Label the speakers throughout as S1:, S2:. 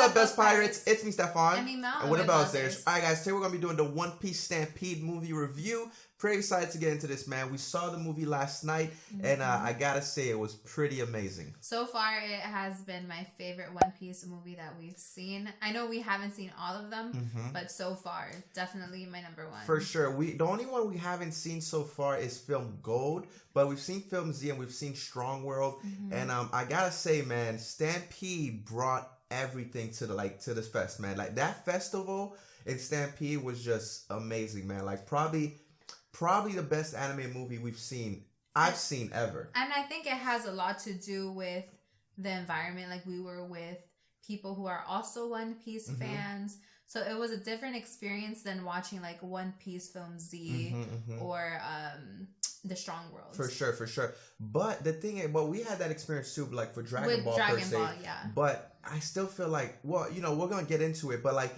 S1: up, Belz Pirates? It's me, Stefan.
S2: I mean, Mal.
S1: And what about Belzers? Alright, guys, today we're going to be doing the One Piece Stampede movie review. Pretty excited to get into this, man. We saw the movie last night, and I gotta say, it was pretty amazing.
S2: So far, it has been my favorite One Piece movie that we've seen. I know we haven't seen all of them, but so far, definitely my number one.
S1: For sure. The only one we haven't seen so far is Film Gold, but we've seen Film Z and we've seen Strong World, and I gotta say, man, Stampede brought everything to this fest, man. Like, that festival in Stampede was just amazing, man. Like, probably the best anime movie I've seen ever.
S2: And I think it has a lot to do with the environment. Like, we were with people who are also One Piece fans. So it was a different experience than watching like One Piece Film Z or the Strong World. For
S1: sure. But the thing is, we had that experience too, like for Dragon Ball per se. But I still feel like, well, we're going to get into it. But like,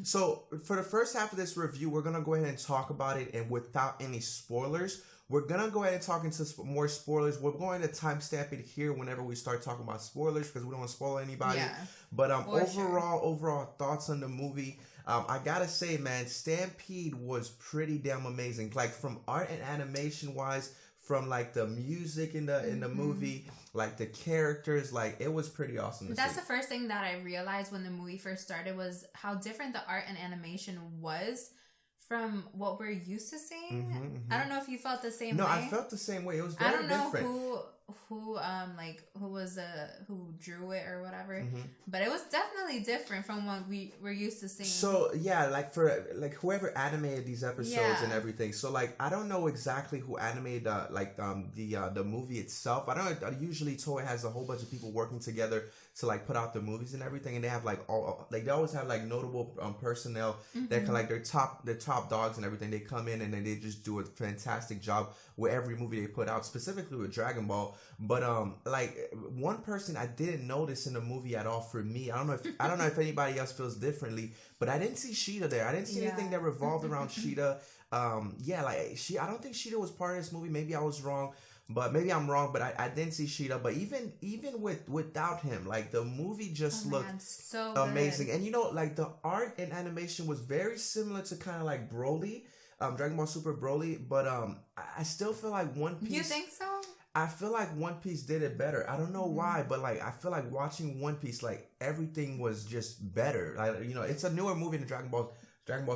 S1: so for the first half of this review, we're going to go ahead and talk about it. And without any spoilers, we're going to go ahead and talk into more spoilers. We're going to timestamp it here whenever we start talking about spoilers because we don't want to spoil anybody. Yeah, but overall thoughts on the movie. I gotta say, man, Stampede was pretty damn amazing. Like, from art and animation wise, from like the music in the movie, like the characters, like it was pretty awesome.
S2: That's the first thing that I realized when the movie first started was how different the art and animation was from what we're used to seeing. I don't know if you felt the same way.
S1: No, I felt the same way. It was very different. I don't know who drew it or whatever, but it was definitely different from what we were used to seeing. So yeah, like for whoever animated these episodes and everything. So like I don't know exactly who animated the movie itself. I don't know. Usually Toei has a whole bunch of people working together to like put out the movies and everything, and they have they always have like notable personnel that can like their top dogs and everything. They come in and then they just do a fantastic job with every movie they put out, specifically with Dragon Ball. But like one person I didn't notice in the movie at all for me. I don't know if anybody else feels differently, but I didn't see Sheeta there. I didn't see anything that revolved around Sheeta. I don't think Sheeta was part of this movie. Maybe I was wrong. But maybe I'm wrong, but I didn't see Sheeta. But even without him, like the movie just looked
S2: so
S1: amazing. And like the art and animation was very similar to kind of like Broly, Dragon Ball Super Broly. But I still feel like One Piece.
S2: You think so?
S1: I feel like One Piece did it better. I don't know why, but like I feel like watching One Piece, like everything was just better. Like, it's a newer movie than Dragon Ball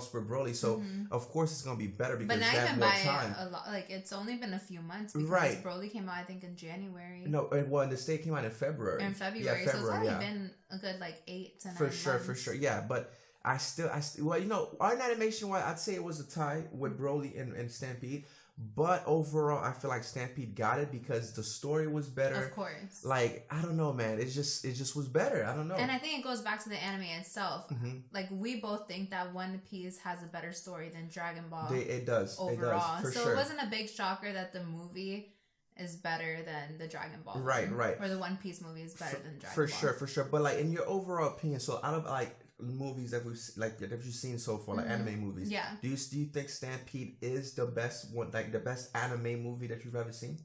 S1: Super Broly, so of course it's gonna be better because they have more time.
S2: A lot, like it's only been a few months because Broly came out I think in January.
S1: No, the state came out in February.
S2: Yeah, February, so it's only been a good like 8 to 9 months.
S1: For sure, yeah. But I still, art and animation wise, I'd say it was a tie with Broly and Stampede. But overall, I feel like Stampede got it because the story was better.
S2: Of course.
S1: Like, I don't know, man. It just was better. I don't know.
S2: And I think it goes back to the anime itself. Like, we both think that One Piece has a better story than Dragon Ball.
S1: It does.
S2: Overall.
S1: It does,
S2: so it wasn't a big shocker that the movie is better than the Dragon Ball.
S1: Right.
S2: Or the One Piece movie is better than Dragon
S1: Ball. For sure. But, like, in your overall opinion, so out of, like, movies that you've seen so far, like anime movies, do you think Stampede is the best one, like the best anime movie that you've ever seen?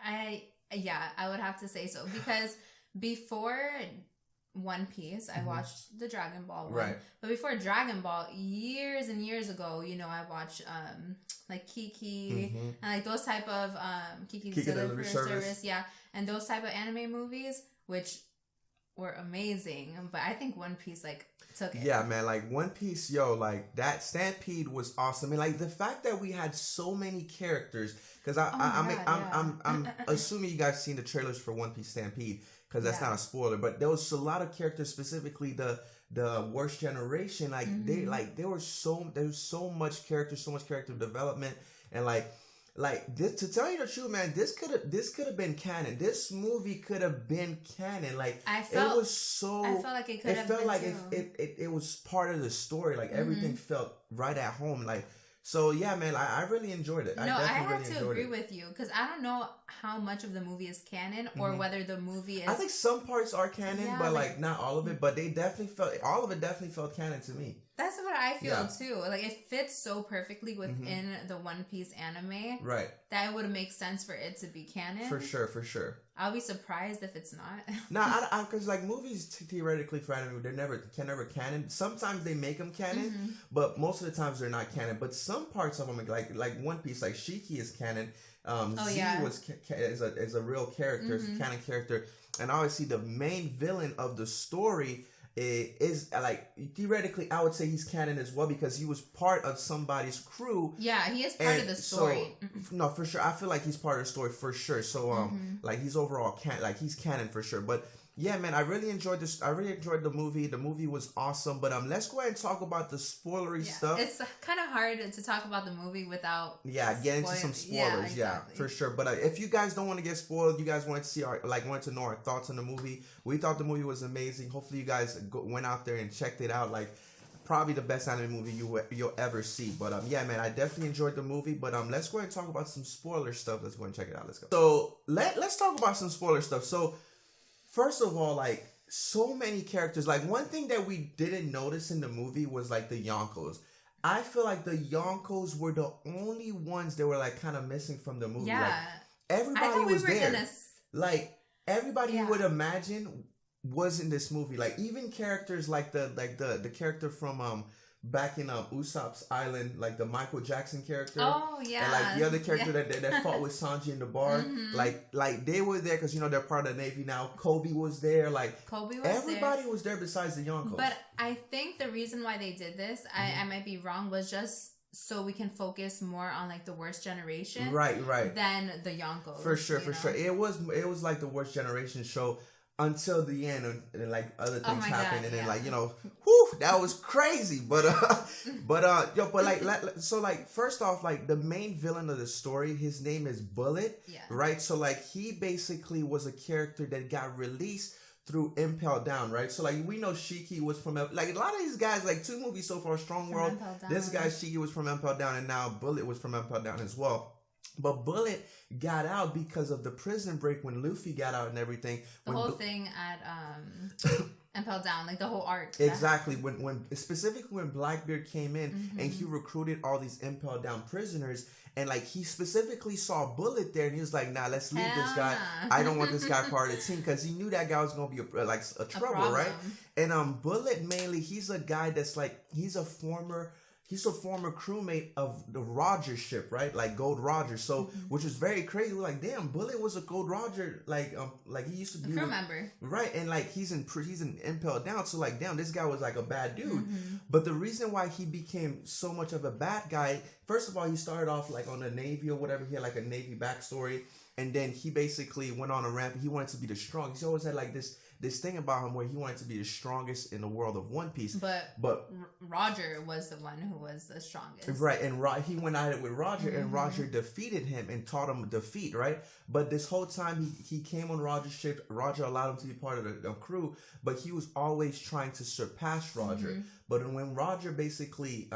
S2: I would have to say so, because before One Piece I watched the Dragon Ball one, but before Dragon Ball, years and years ago, I watched like Kiki and like those type of Kiki's Delivery Service, and those type of anime movies, which were amazing. But I think One Piece like took it.
S1: Yeah, man, like One Piece, like that Stampede was awesome. And like the fact that we had so many characters, because I'm assuming you guys seen the trailers for One Piece Stampede, because that's not a spoiler, but there was a lot of characters, specifically the worst generation. Like there was so much character development, and like this, to tell you the truth, man, this could have been canon. This movie could have been canon. Like I felt like it could have been. It felt like it was part of the story. Like everything felt right at home. Like, so yeah, man, I really enjoyed it.
S2: I have to agree with you, because I don't know how much of the movie is canon or whether the movie is.
S1: I think some parts are canon, but like not all of it. But all of it definitely felt canon to me.
S2: That's what I feel too. Like it fits so perfectly within the One Piece anime,
S1: right? That
S2: it would make sense for it to be canon.
S1: For sure.
S2: I'll be surprised if it's not.
S1: No, because like movies theoretically for anime, can never canon. Sometimes they make them canon, but most of the times they're not canon. But some parts of them, like One Piece, like Shiki is canon. Z is a real character, is a canon character, and obviously the main villain of the story is like theoretically I would say he's canon as well because he was part of somebody's crew.
S2: Yeah, he is part of the story.
S1: So, no, for sure. I feel like he's part of the story for sure. So like he's overall he's canon for sure. But yeah, man, I really enjoyed this. I really enjoyed the movie. The movie was awesome. But let's go ahead and talk about the spoilery stuff.
S2: It's kind of hard to talk about the movie without
S1: get into some spoilers. Yeah, for sure. But if you guys don't want to get spoiled, you guys want to see wanted to know our thoughts on the movie. We thought the movie was amazing. Hopefully, you guys went out there and checked it out. Like probably the best anime movie you'll ever see. But yeah, man, I definitely enjoyed the movie. But let's go ahead and talk about some spoiler stuff. Let's go and check it out. Let's go. So let's talk about some spoiler stuff. So first of all, like so many characters. Like one thing that we didn't notice in the movie was like the Yonkos. I feel like the Yonkos were the only ones that were like kind of missing from the movie. Yeah, like, everybody was there. Like everybody you would imagine was in this movie. Like even characters like the character from back in Usopp's Island, like the Michael Jackson character.
S2: Oh yeah.
S1: And like the other character that fought with Sanji in the bar. Like they were there because they're part of the Navy now. Kobe was there. Like
S2: Kobe was
S1: everybody was there besides the Yonkos.
S2: But I think the reason why they did this, I might be wrong, was just so we can focus more on like the worst generation.
S1: Right.
S2: Than the Yonkos.
S1: For sure. It was like the worst generation show. Until the end, and like other things happened, and then like whew, that was crazy. But first off, like the main villain of the story, his name is Bullet, right? So like he basically was a character that got released through Impel Down, right? So like we know Shiki was from like a lot of these guys, like 2 movies so far, Strong World. This guy Shiki was from Impel Down, and now Bullet was from Impel Down as well. But Bullet got out because of the prison break when Luffy got out and everything.
S2: The whole thing at Impel Down, like the whole arc.
S1: Exactly. Specifically when Blackbeard came in and he recruited all these Impel Down prisoners, and like he specifically saw Bullet there and he was like, nah, let's leave this guy. I don't want this guy part of the team, because he knew that guy was gonna be a trouble, right? And Bullet mainly, he's a guy that's like he's a former crewmate of the Roger ship, right? Like Gold Roger. So, which is very crazy. We're like, damn, Bullet was a Gold Roger. Like he used to be
S2: a crew member,
S1: right? And like he's in Impel Down. So like, damn, this guy was like a bad dude. But the reason why he became so much of a bad guy, first of all, he started off like on the Navy or whatever. He had like a Navy backstory, and then he basically went on a ramp. He wanted to be the strongest. He always had like this thing about him where he wanted to be the strongest in the world of One Piece. But
S2: Roger was the one who was the strongest.
S1: Right, and he went at it with Roger, and Roger defeated him and taught him defeat, right? But this whole time he came on Roger's ship. Roger allowed him to be part of the crew, but he was always trying to surpass Roger. But when Roger basically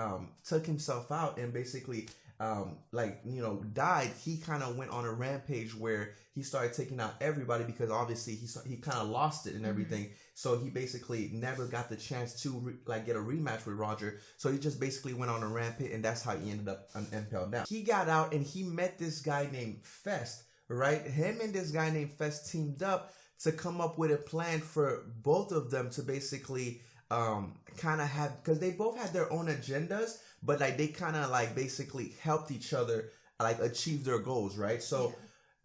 S1: took himself out and basically died, he kind of went on a rampage where he started taking out everybody, because obviously he kind of lost it and everything. So he basically never got the chance to get a rematch with Roger. So he just basically went on a rampage, and that's how he ended up on Impel Down. He got out and he met this guy named Fest, right? Him and this guy named Fest teamed up to come up with a plan for both of them to basically kind of have, because they both had their own agendas, but like they kind of like basically helped each other like achieve their goals, right? So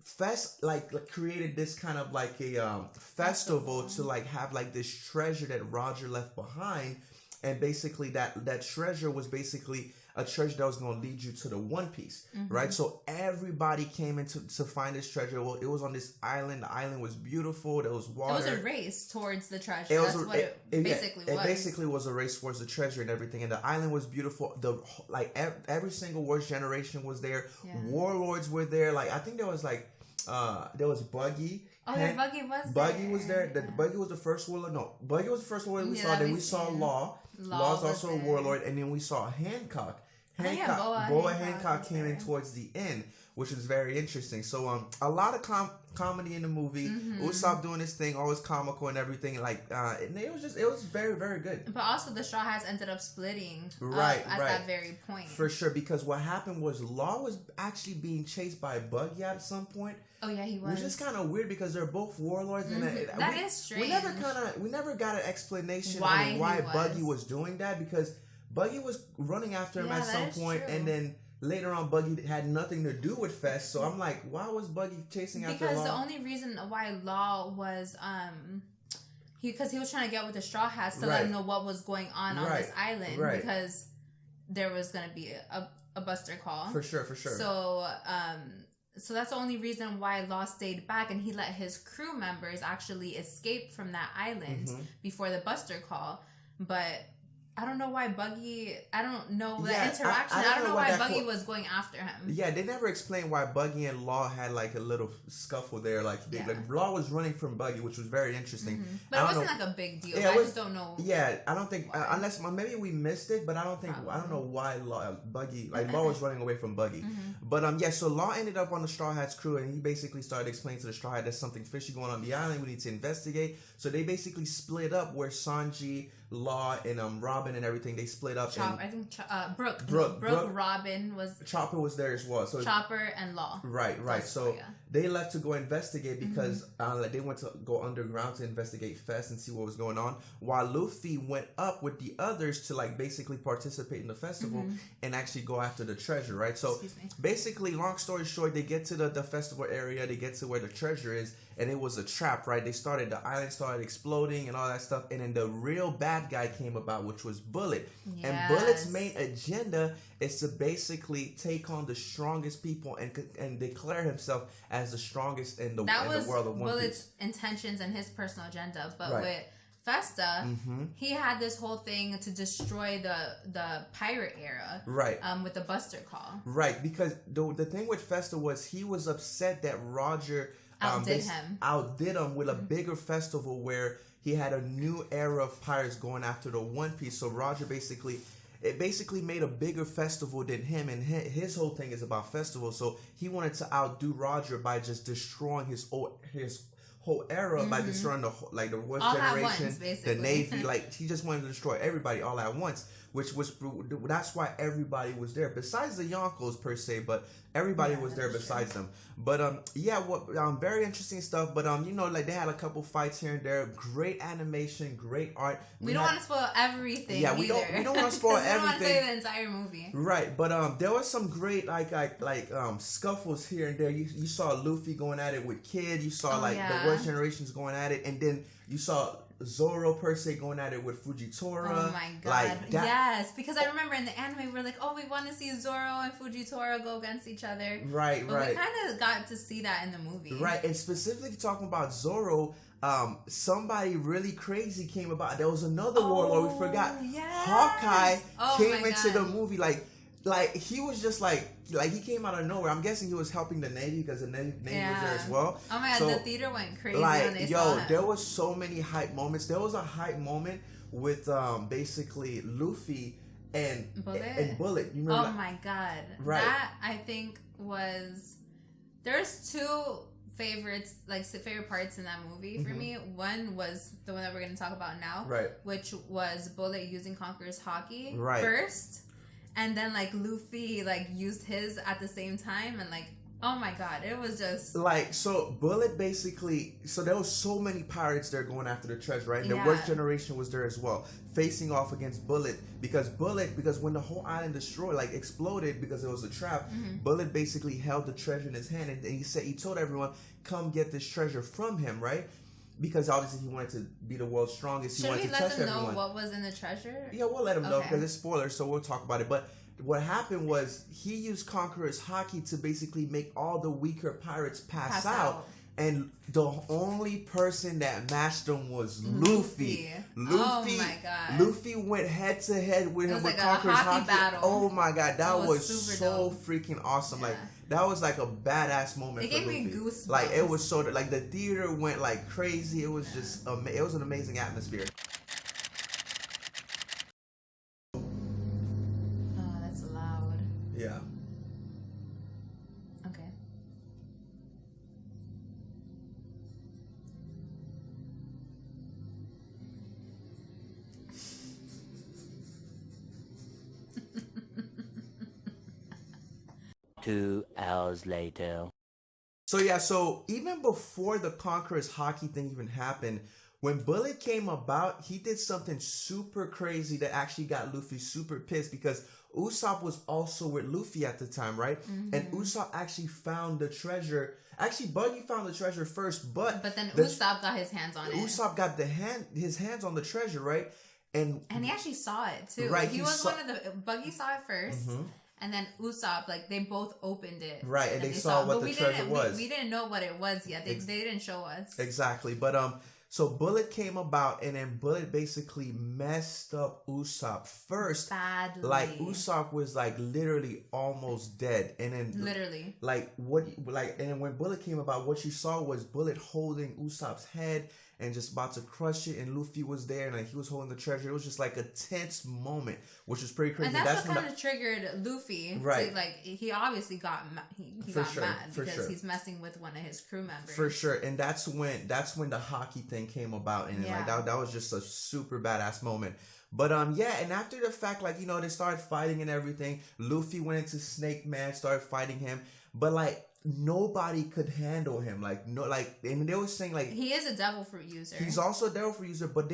S1: Fest like created this kind of like a festival to like have like this treasure that Roger left behind, and basically that treasure was basically a treasure that was going to lead you to the One Piece, right? So everybody came in to find this treasure. Well, it was on this island. The island was beautiful. There was water.
S2: It was a race towards the treasure. That's what it basically was. It basically
S1: was a race towards the treasure and everything. And the island was beautiful. Every single worst generation was there. Yeah. Warlords were there. Like I think there was Buggy.
S2: Oh, yeah, Buggy was there.
S1: Buggy was there. Buggy was the first warlord. No, Buggy was the first warlord we saw. Then we saw Law. Law's also a warlord. And then we saw Hancock. Boa Hancock came in towards the end, which is very interesting. So a lot of comedy in the movie. Usopp doing his thing, always comical and everything. Like it was very, very good.
S2: But also the Straw Hats ended up splitting at that very point.
S1: For sure, because what happened was Law was actually being chased by Buggy at some point.
S2: Oh yeah, he was.
S1: Which is kind of weird because they're both warlords, and
S2: that is strange.
S1: We never got an explanation on why Buggy was doing that, because Buggy was running after him at some point, and then later on Buggy had nothing to do with Fest. So I'm like, why was Buggy chasing after Law?
S2: Because the only reason why Law was because he was trying to get with the Straw Hats to let them know what was going on this island, because there was going to be a buster call.
S1: For sure.
S2: So that's the only reason why Law stayed back, and he let his crew members actually escape from that island before the buster call. But I don't know why Buggy. I don't know the interaction. I don't know why Buggy was going after him.
S1: Yeah, they never explained why Buggy and Law had like a little scuffle there. Like Law was running from Buggy, which was very interesting.
S2: But it wasn't like a big deal. I just don't know.
S1: Yeah, I don't think unless maybe we missed it, but I don't think I don't know why Law was running away from Buggy. But so Law ended up on the Straw Hats crew, and he basically started explaining to the Straw Hat there's something fishy going on the island. We need to investigate. So they basically split up, where Sanji, Law, and Robin and everything, they split up.
S2: Brooke, Robin was...
S1: Chopper was there as well. So
S2: Chopper and Law.
S1: Right. So they left to go investigate because they went to go underground to investigate Fest and see what was going on, while Luffy went up with the others to like basically participate in the festival and actually go after the treasure, right? So basically, long story short, they get to the festival area, they get to where the treasure is, and it was a trap, right? The island started exploding and all that stuff, and then the real bad guy came about, which was Bullet.
S2: Yes.
S1: And Bullet's main agenda is to basically take on the strongest people and declare himself as the strongest in the world of One Piece.
S2: Bullet's intentions and his personal agenda, but with Festa, he had this whole thing to destroy the pirate era, with the Buster Call,
S1: because the thing with Festa was he was upset that Roger outdid him with a bigger festival where he had a new era of pirates going after the One Piece. So Roger basically made a bigger festival than him, and his whole thing is about festivals. So he wanted to outdo Roger by just destroying his whole era, by destroying the worst all generation, the Navy. Like he just wanted to destroy everybody all at once, that's why everybody was there besides the Yonkos per se, but everybody was there besides them. But very interesting stuff. But like they had a couple fights here and there. Great animation, great art.
S2: We don't want to spoil everything.
S1: Yeah, we don't want to spoil everything. We don't want to
S2: say the entire movie.
S1: Right, but there was some great scuffles here and there. You saw Luffy going at it with Kid. You saw the worst generations going at it, and then you saw Zoro per se going at it with Fujitora.
S2: Oh my god. Yes, because I remember in the anime we were like, we want to see Zoro and Fujitora go against each other.
S1: Right.
S2: We kind of got to see that in the movie.
S1: Right, and specifically talking about Zoro, somebody really crazy came about. There was another warlord we forgot.
S2: Yes.
S1: Hawkeye came into the movie like he was just like he came out of nowhere. I'm guessing he was helping the Navy because the Navy was there as well.
S2: Oh my god, the theater went crazy when they saw him.
S1: There was so many hype moments. There was a hype moment with basically Luffy and Bullet. You remember
S2: my god. Right. That I think was there's two favorite parts in that movie for me. One was the one that we're going to talk about now, which was Bullet using Conqueror's Haki first. And then Luffy used his at the same time, and oh my god, it was just
S1: so Bullet basically. So there was so many pirates there going after the treasure, right? And the worst generation was there as well, facing off against Bullet because when the whole island exploded because it was a trap. Bullet basically held the treasure in his hand, and he told everyone, "Come get this treasure from him," right? Because obviously he wanted to be the world's strongest. He wanted to test everyone.
S2: Should we let them know what was in the treasure?
S1: Yeah, we'll let them know because it's spoilers, so we'll talk about it. But what happened was he used Conqueror's Haki to basically make all the weaker pirates pass out. And the only person that matched him was Luffy. Oh my god. Luffy went head to head with him with Conqueror's Haki. Battle. Oh my god, that was so dope. Freaking awesome. Yeah. That was a badass moment.
S2: It gave me goosebumps.
S1: It was so the theater went crazy. It was just it was an amazing atmosphere.
S2: Oh, that's loud.
S1: Yeah.
S2: Okay.
S3: Two hours later.
S1: So yeah, so even before the Conqueror's hockey thing even happened, when Bullet came about, he did something super crazy that actually got Luffy super pissed because Usopp was also with Luffy at the time, right? Mm-hmm. And Usopp actually found the treasure. Actually, Buggy found the treasure first, but
S2: then Usopp got his hands on it.
S1: Usopp got his hands on the treasure, right? And
S2: he actually saw it too.
S1: Right,
S2: he was one of the Buggy saw it 1st. Mm-hmm. And then Usopp, like, they both opened it.
S1: Right, and they saw what the treasure was.
S2: We didn't know what it was yet. They didn't show us.
S1: Exactly. But, so Bullet came about, and then Bullet basically messed up Usopp first.
S2: Badly.
S1: Like, Usopp was, like, literally almost dead. And then...
S2: Literally.
S1: And then when Bullet came about, what you saw was Bullet holding Usopp's head and just about to crush it, and Luffy was there, and like he was holding the treasure. It was just like a tense moment, which was pretty crazy.
S2: And that's what kind of triggered Luffy.
S1: Right.
S2: To, like, he obviously got mad because he's messing with one of his crew members.
S1: For sure. And that's when the hockey thing came about, and like that was just a super badass moment. But yeah, and after the fact, like, you know, they started fighting and everything. Luffy went into Snake Man, started fighting him, but like nobody could handle him. Like, no, like, and they were saying like
S2: he is a devil fruit user.
S1: He's also a devil fruit user, but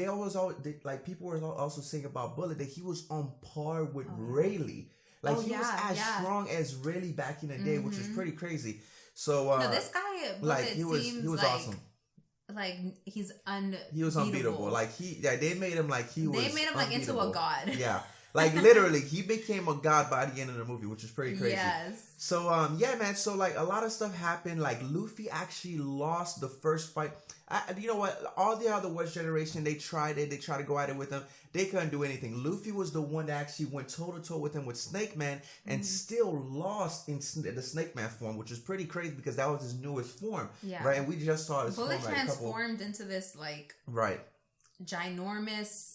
S1: like people were also saying about Bullet that he was on par with Rayleigh. Like he was as strong as Rayleigh back in the day, which was pretty crazy. So
S2: no, this guy,
S1: like he was awesome.
S2: Like he's unbeatable.
S1: He was unbeatable. Like they made him like he was. They made him like
S2: into a god.
S1: Yeah. Like literally, he became a god by the end of the movie, which is pretty crazy.
S2: Yes.
S1: So yeah, man. So like a lot of stuff happened. Like Luffy actually lost the first fight. You know what? All the other West Generation, they tried it. They tried to go at it with him. They couldn't do anything. Luffy was the one that actually went toe to toe with him with Snake Man and still lost in the Snake Man form, which is pretty crazy because that was his newest form. Yeah. Right. And we just saw this
S2: Bullet transformed into this like ginormous.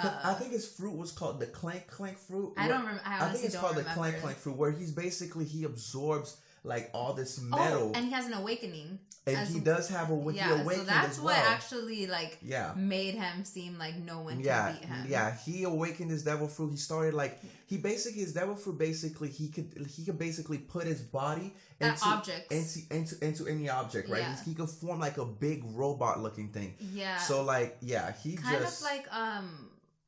S1: I think his fruit was called the Clank fruit.
S2: I don't remember. I think
S1: it's called the Clank fruit, where he absorbs like all this metal,
S2: and he has an awakening.
S1: And he does have awakening. So
S2: that's what actually like made him seem like no one can beat him.
S1: Yeah, he awakened his devil fruit. He started like his devil fruit basically he could basically put his body into any object, right? He could form like a big robot looking thing. Yeah. So like he
S2: kind of like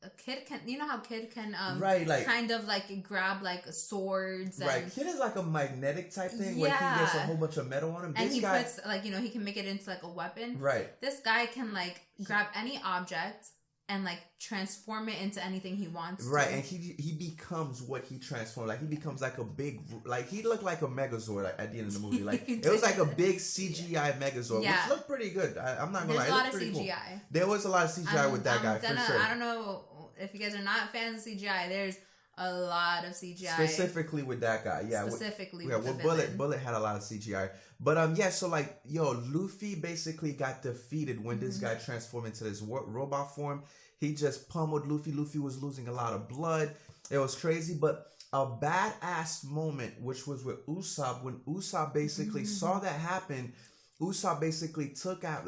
S2: a Kid can, you know how Kid can kind of like grab like swords and
S1: Kid is like a magnetic type thing where he gets a whole bunch of metal on him.
S2: And he puts like, you know, he can make it into like a weapon.
S1: Right.
S2: This guy can like grab any object and like transform it into anything he wants
S1: to. And he becomes what he transformed. Like he becomes like a big, like he looked like a Megazord at the end of the movie. Like it was like a big CGI Megazord, which looked pretty good. I'm not gonna lie, it looked pretty cool. There was a lot of CGI with that guy for sure.
S2: I don't know if you guys are not fans of CGI. There's a lot of CGI
S1: specifically with that guy. Bullet had a lot of CGI. But so like Luffy basically got defeated when this guy transformed into this robot form. He just pummeled Luffy. Luffy was losing a lot of blood. It was crazy, but a badass moment, which was with Usopp, when Usopp basically saw that happen. Usopp basically took up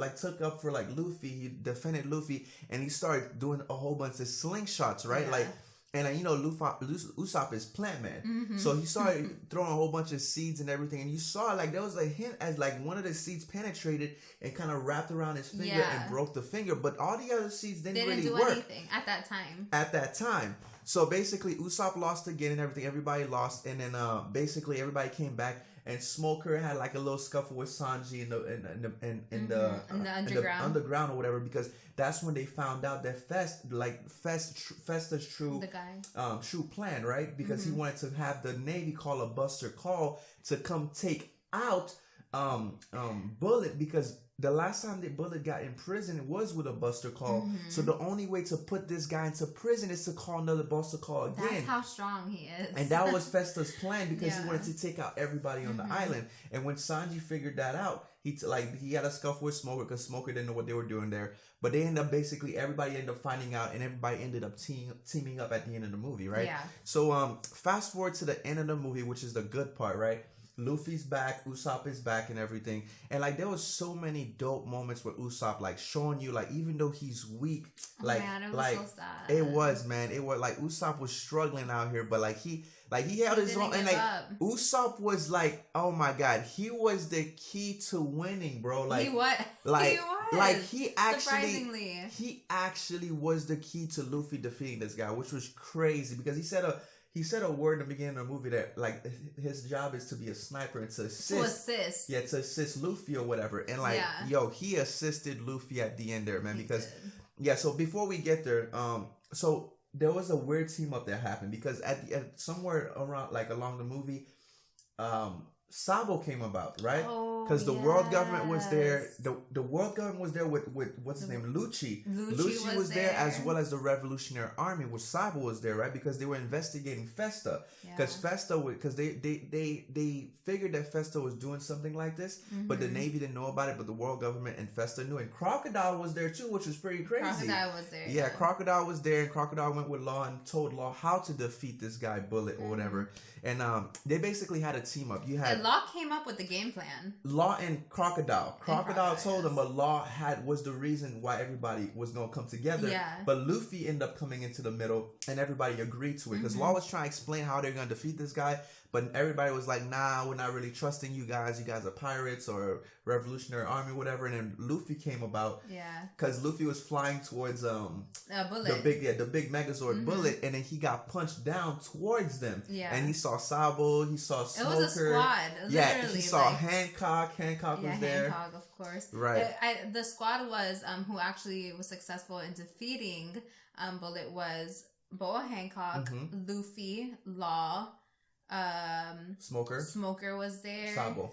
S1: for like Luffy. He defended Luffy, and he started doing a whole bunch of slingshots, right? Yeah. Like, and Usopp is Plant Man, so he started throwing a whole bunch of seeds and everything. And you saw like there was a hint as like one of the seeds penetrated and kind of wrapped around his finger and broke the finger, but all the other seeds didn't really do anything
S2: at that time.
S1: At that time. So basically, Usopp lost again and everything. Everybody lost, and then basically everybody came back. And Smoker had like a little scuffle with Sanji in the underground or whatever, because that's when they found out that Festa's true plan, right? Because he wanted to have the Navy call a Buster Call to come take out Bullet, because the last time that Bullet got in prison was with a Buster Call. So the only way to put this guy into prison is to call another Buster Call again.
S2: That's how strong he is.
S1: And that was Festa's plan, because he wanted to take out everybody on the island. And when Sanji figured that out, he had a scuffle with Smoker, because Smoker didn't know what they were doing there. But they ended up everybody ended up finding out, and everybody ended up teaming up at the end of the movie, right?
S2: Yeah.
S1: So fast forward to the end of the movie, which is the good part, right? Luffy's back, Usopp is back, and everything. And like there was so many dope moments with Usopp, like showing you, like, even though he's weak, like,
S2: man, it was so sad.
S1: It was, man. It was like Usopp was struggling out here, but like he held his own, and like Usopp was like, oh my god, he was the key to winning, bro. Like he was. He actually was the key to Luffy defeating this guy, which was crazy, because he said a word in the beginning of the movie that like his job is to be a sniper and to assist. Yeah, to assist Luffy or whatever. And like, he assisted Luffy at the end there, man. Because so before we get there, so there was a weird team up that happened, because at somewhere around like along the movie, Sabo came about, right? Because the world government was there. The world government was there with what's his name? Lucci. Lucci was there, as well as the Revolutionary Army, which Sabo was there, right? Because they were investigating Festa. Because they figured that Festa was doing something like this, but the Navy didn't know about it, but the world government and Festa knew. And Crocodile was there too, which was pretty crazy.
S2: Crocodile was there.
S1: Yeah, Crocodile was there, and Crocodile went with Law and told Law how to defeat this guy Bullet or whatever. And they basically had a team up.
S2: And Law came up with the game plan.
S1: Law and Crocodile. Crocodile told them, but Law was the reason why everybody was gonna come together. Yeah. But Luffy ended up coming into the middle, and everybody agreed to it, because Law was trying to explain how they're gonna defeat this guy, but everybody was like, "Nah, we're not really trusting you guys. You guys are pirates or Revolutionary Army, whatever." And then Luffy came about. Yeah. Because Luffy was flying towards
S2: Bullet.
S1: the big Megazord Bullet, and then he got punched down towards them. Yeah. And he saw Sabo, he saw Smoker.
S2: It was a squad. Literally.
S1: Yeah. He saw Hancock. Hancock was there.
S2: Hancock, of course.
S1: Right.
S2: The squad was who actually was successful in defeating Bullet was Boa Hancock, Luffy, Law. Smoker was there, Sabo.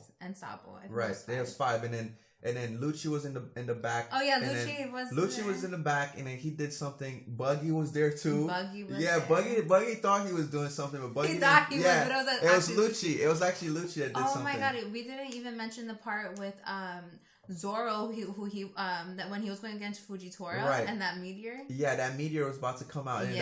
S1: Right, there was 5, and then Lucci was in the back.
S2: Oh yeah, Lucci
S1: was in the back, and then he did something. Buggy was there too.
S2: Buggy was
S1: there. Buggy thought he was doing something, but Buggy
S2: thought he was. But
S1: it was Lucci. It was actually Lucci that did something.
S2: Oh my god, we didn't even mention the part with Zoro, that when he was going against Fujitora, and that meteor.
S1: Yeah, that meteor was about to come out, and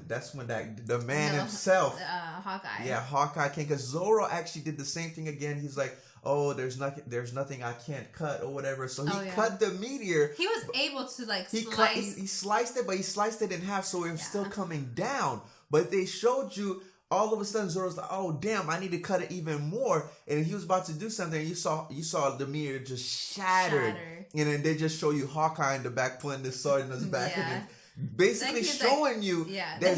S1: that's when the man himself,
S2: Hawkeye.
S1: Yeah, Hawkeye came, because Zoro actually did the same thing again. He's like, "Oh, there's nothing I can't cut or whatever." So he cut the meteor.
S2: He was able to
S1: slice. He sliced it, but he sliced it in half, so it was still coming down. But they showed you. All of a sudden, Zoro's like, "Oh damn! I need to cut it even more." And he was about to do something. And you saw the meteor just shattered. And then they just show you Hawkeye in the back pulling the sword in his back, and then basically showing you that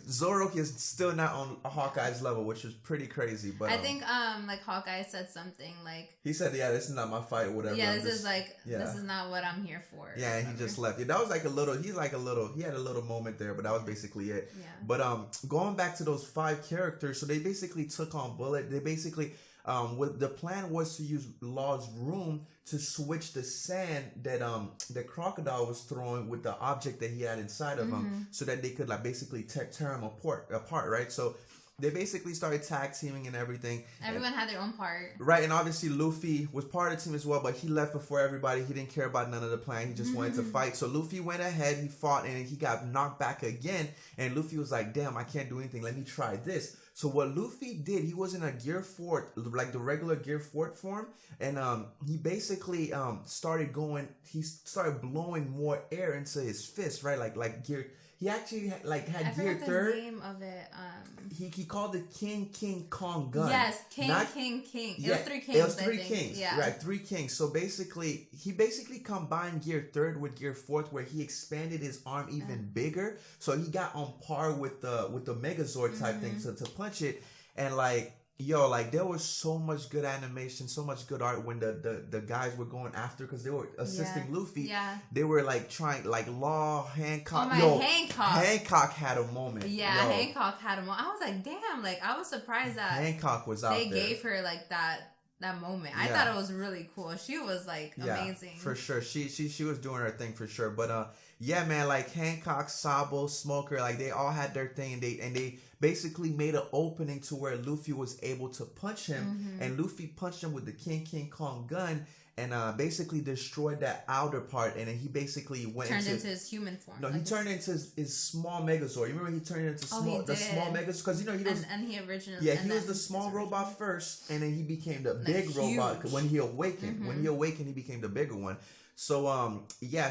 S1: Zoro is still not on Hawkeye's level, which was pretty crazy. But
S2: I think Hawkeye said something like,
S1: he said, "Yeah, this is not my fight or whatever.
S2: Yeah, this is not what I'm here for."
S1: Yeah, and he just left. Yeah, that was like he had a little moment there, but that was basically it. Yeah. But going back to those 5 characters, so they basically took on Bullet. They basically what the plan was to use Law's room to switch the sand that the Crocodile was throwing with the object that he had inside of him, so that they could basically tear him apart, right? So they basically started tag teaming and everything.
S2: Everyone had their own part.
S1: Right, and obviously Luffy was part of the team as well, but he left before everybody. He didn't care about none of the plan. He just wanted to fight. So Luffy went ahead, he fought, and he got knocked back again. And Luffy was like, "Damn, I can't do anything. Let me try this." So what Luffy did, he was in a Gear 4, like the regular Gear 4 form, and he basically started blowing more air into his fist, right? Like Gear. He actually had Gear 3rd.
S2: The name of it.
S1: He called it King Kong gun.
S2: Yes, King. It was 3 kings.
S1: It was 3 kings. Yeah. Right, 3 kings. So basically, he combined Gear 3rd with Gear 4th, where he expanded his arm even bigger. So he got on par with the Megazord type thing to punch it, and there was so much good animation, so much good art when the guys were going after, because they were assisting Luffy. Yeah. They were trying, Law, Hancock. Hancock had a moment.
S2: Yeah, Hancock had a moment. I was like, damn, I was surprised that
S1: Hancock was out there.
S2: They gave her that moment. I thought it was really cool. She was like amazing.
S1: For sure. She was doing her thing for sure. But yeah, man, like Hancock, Sabo, Smoker, like they all had their thing, and they basically made an opening to where Luffy was able to punch him, and Luffy punched him with the King Kong gun. And basically destroyed that outer part, and then he basically turned
S2: into his human form.
S1: No, he turned into his small Megazord. You remember he turned into small Megazord because he was he originally he was the small robot first, and then he became the big robot when he awakened. When he awakened, he became the bigger one. So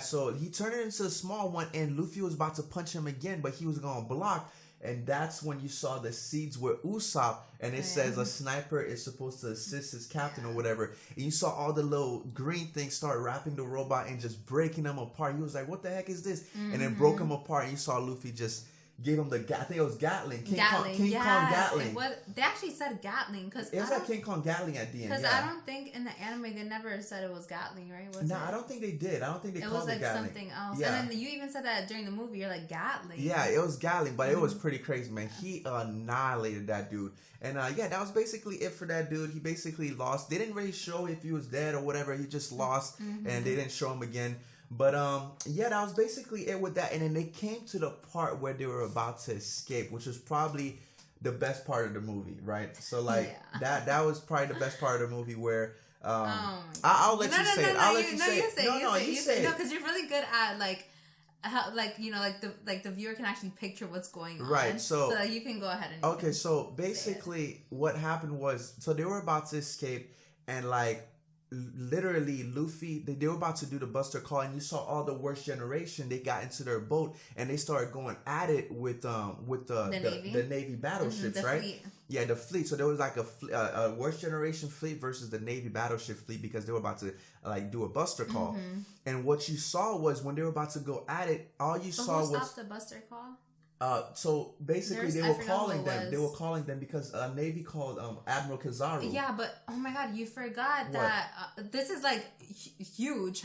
S1: so he turned it into a small one, and Luffy was about to punch him again, but he was gonna block. And that's when you saw the seeds with Usopp, and it says a sniper is supposed to assist his captain or whatever. And you saw all the little green things start wrapping the robot and just breaking them apart. He was like, "What the heck is this?" And then broke him apart. And you saw Luffy just gave him I think it was Gatling. King Kong Gatling.
S2: They actually said Gatling because
S1: it was like King Kong Gatling at the end.
S2: Because I don't think in the anime they never said it was Gatling, right?
S1: I don't think they did. I don't think they called it Gatling. It was like
S2: something else. Yeah. And then you even said that during the movie. You're like Gatling.
S1: Yeah, it was Gatling, but it was pretty crazy, man. He annihilated that dude. And that was basically it for that dude. He basically lost. They didn't really show if he was dead or whatever. He just lost, and they didn't show him again. But that was basically it with that. And then they came to the part where they were about to escape, which was probably the best part of the movie, right? So like that was probably the best part of the movie where I'll let you say it. I'll let you say it. No, you say it.
S2: No, because you're really good at how, the viewer can actually picture what's going on.
S1: Right. So
S2: you can go ahead and
S1: so basically what happened was they were about to escape, and literally Luffy they were about to do the Buster Call, and you saw all the Worst Generation. They got into their boat and they started going at it with the Navy battleships, right? Fleet. Yeah, the fleet. So there was like a Worst Generation fleet versus the Navy battleship fleet because they were about to do a Buster Call. And what you saw was when they were about to go at it, all you saw was
S2: stopped the Buster Call.
S1: So basically they were calling them. They were calling them because Navy called Admiral Kizaru.
S2: Yeah, but oh my god, you forgot that this is like huge.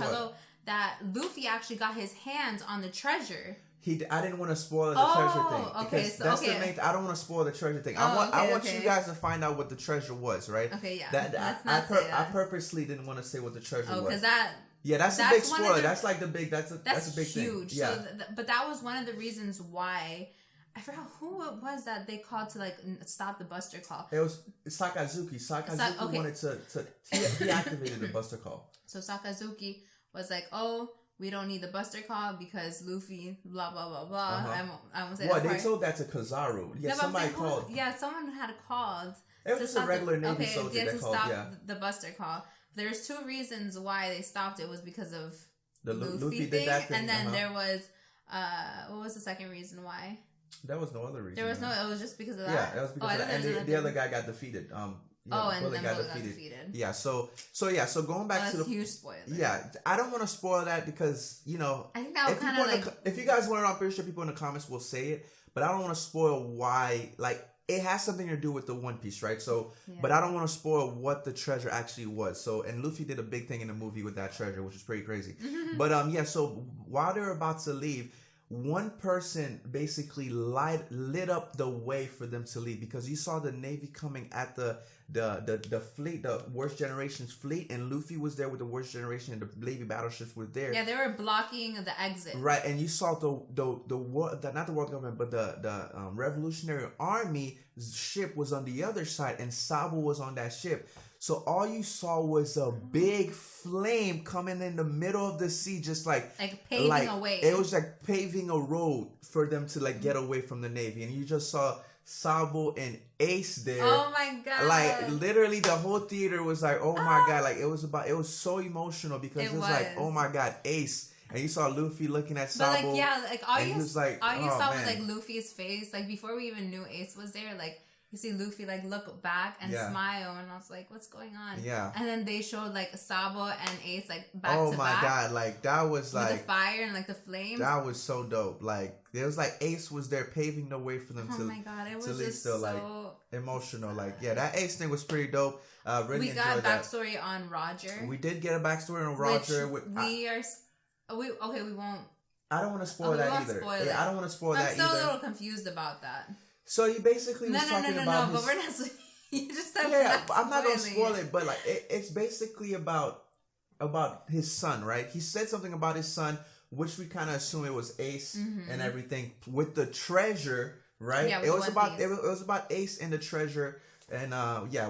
S2: That Luffy actually got his hands on the treasure.
S1: I didn't want to spoil the treasure thing. Because that's the main. I don't want to spoil the treasure thing. I want you guys to find out what the treasure was, right?
S2: Okay, yeah.
S1: I purposely didn't want to say what the treasure was.
S2: Because that.
S1: Yeah, that's a big spoiler. That's like the big. That's a big
S2: huge
S1: thing. Yeah.
S2: So but that was one of the reasons why I forgot who it was that they called to stop the Buster Call.
S1: It was Sakazuki. Sakazuki wanted to he activated the Buster Call.
S2: So Sakazuki was like, "Oh, we don't need the Buster Call because Luffy, blah blah blah blah." I won't say that.
S1: They told that to Kizaru. Yeah, somebody called.
S2: Yeah, someone had called.
S1: It was just a regular Navy soldier that called.
S2: Stop the Buster Call. There's two reasons why they stopped it was because of
S1: the Luffy thing,
S2: did that thing, and then there was what was the second reason why?
S1: There was no other reason.
S2: There was no. It was just because of that.
S1: Yeah, it was because of that. And the other guy got defeated.
S2: And Bullet got defeated.
S1: Yeah. So going back to the
S2: huge spoiler.
S1: Yeah, I don't want to spoil that because
S2: I think that was kind of
S1: if you guys want to, I'm pretty sure people in the comments will say it, but I don't want to spoil why. It has something to do with the One Piece, right? So, but I don't want to spoil what the treasure actually was. So, and Luffy did a big thing in the movie with that treasure, which is pretty crazy. But so while they're about to leave, one person basically lit up the way for them to leave because you saw the Navy coming at the fleet, the Worst Generation's fleet, and Luffy was there with the Worst Generation, and the Navy battleships were there.
S2: Yeah, they were blocking the exit.
S1: Right, and you saw not the world government, but the Revolutionary Army ship was on the other side, and Sabo was on that ship. So all you saw was a big flame coming in the middle of the sea, just
S2: paving a way.
S1: It was like paving a road for them to get away from the Navy, and you just saw Sabo and Ace there.
S2: Oh my god!
S1: Literally, the whole theater was like, "Oh my god!" It was so emotional because it was like, "Oh my god, Ace!" And you saw Luffy looking at Sabo.
S2: But all you saw was Luffy's face. Before we even knew Ace was there, you see Luffy look back and smile, and I was like, "What's going on?"
S1: Yeah.
S2: And then they showed Sabo and Ace back to back.
S1: Oh my god! That was
S2: with the fire and the flames.
S1: That was so dope. There was Ace was there paving the way for them to.
S2: Oh my god! It was
S1: just so emotional. That Ace thing was pretty dope. Really
S2: we got a backstory on Roger.
S1: We did get a backstory on Roger.
S2: We won't.
S1: I don't want to spoil that either. I don't want to spoil that either.
S2: I'm still a little confused about that.
S1: So he basically was talking about
S2: but we're not. You just said
S1: Yeah, I'm not gonna spoil it, but like it's basically about his son, right? He said something about his son, which we kind of assume it was Ace and everything with the treasure, right? Yeah, it was about Ace and the treasure. And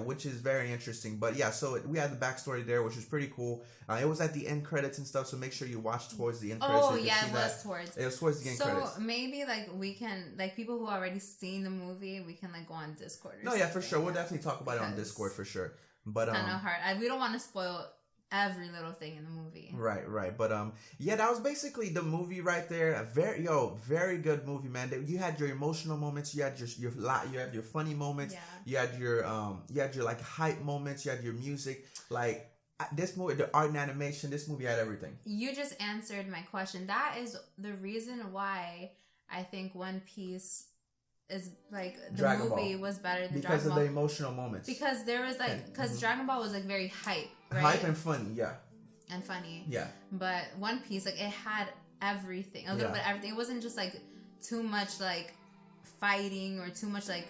S1: which is very interesting. But yeah, so we had the backstory there, which was pretty cool. It was at the end credits and stuff, so make sure you watch towards the end credits.
S2: Oh yeah, it was towards
S1: the end credits.
S2: So maybe like we can, like people who already seen the movie, we can like go on Discord.
S1: No, yeah, for sure. We'll definitely talk about it on Discord for sure. But
S2: kind of hard. We don't want to spoil every little thing in the movie.
S1: Right. But that was basically the movie right there. A very good movie, man. You had your emotional moments, you had your funny moments, you had your like hype moments, you had your music. Like this movie, the art and animation, this movie had everything.
S2: You just answered my question. That is the reason why I think One Piece is like the
S1: Dragon
S2: movie
S1: Ball.
S2: Was better than
S1: because
S2: Dragon Ball.
S1: Because of the emotional moments.
S2: Because there was like, because Dragon Ball was like very hype, right?
S1: Hype and funny, yeah.
S2: And funny.
S1: Yeah.
S2: But One Piece, like it had everything. A little bit of everything. It wasn't just like too much like fighting or too much like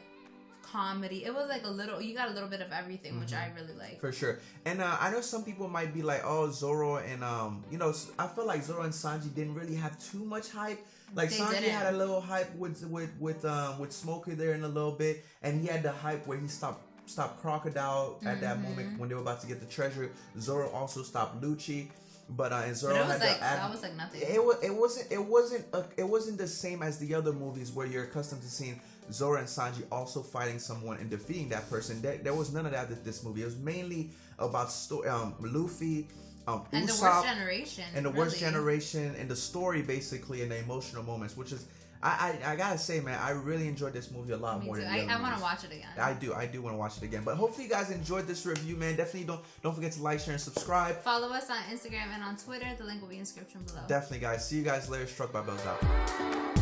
S2: comedy. It was like you got a little bit of everything, which I really like.
S1: For sure. And I know some people might be like, oh, Zoro and I feel like Zoro and Sanji didn't really have too much hype. Like Sanji had a little hype with Smokey there in a little bit, and he had the hype where he stopped Crocodile at that moment when they were about to get the treasure. Zoro also stopped Lucci, but and Zoro had
S2: that was like nothing.
S1: It wasn't the same as the other movies where you're accustomed to seeing Zoro and Sanji also fighting someone and defeating that person. There was none of that in this movie. It was mainly about Luffy.
S2: And
S1: Usopp,
S2: the worst generation.
S1: And the worst generation, and the story basically, and the emotional moments, which is, I gotta say, man, I really enjoyed this movie a lot more than the other
S2: I want to watch it again.
S1: I do want to watch it again. But hopefully you guys enjoyed this review, man. Definitely don't forget to like, share, and subscribe.
S2: Follow us on Instagram and on Twitter. The link will be in the description below.
S1: Definitely, guys. See you guys later. Struckbybelz out.